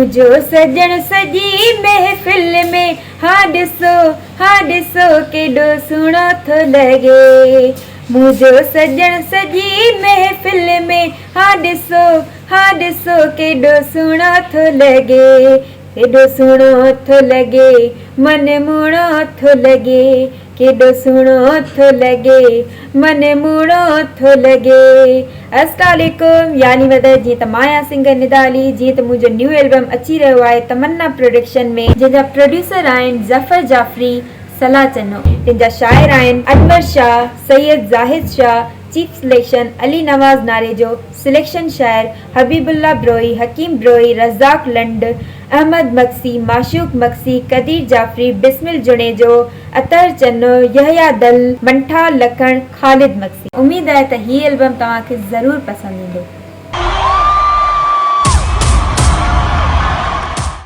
मुझो सजण सजी महफिल में हाँ ॾिसो केॾो सुहिणो थो लॻे। मुझो सजण सजी महफिल में हाँ ॾिसो केॾो सुहिणो थो लॻे। केॾो सुहिणो थो लॻे मन मूणो थो लॻे। केॾो सुहिणो थो लॻे मन मूणो थो लॻे। अस्सलाम वालेकुम, यानी मदद। जीअं त मां सिंगर निदा अली, जीअं त मुंहिंजो न्यू एल्बम अची रहियो आहे तमन्ना प्रोडक्शन में, जंहिंजा प्रोड्यूसर आहिनि ज़फ़र जाफ़री, सलाह चनो। जंहिंजा शाइर आहिनि अनवर शाह, सैयद ज़ाहिद शाह, चीफ सिलेक्शन अली नवाज़ नारे जो, सिलेक्शन शाइर हबीबुल्ला ब्रोई, हकीम ब्रोई, रज़ाक लंड, अहमद मक्सी, माशूक मक्सी, कदीर जाफ़री, बिस्मिल जुनेजो, अतर चन्नो, यहया दल, मंठा लखण, ख़ालिद मक्सी। उम्मीद आहे त हीअ एल्बम तव्हांखे ज़रूर पसंदि ईंदो।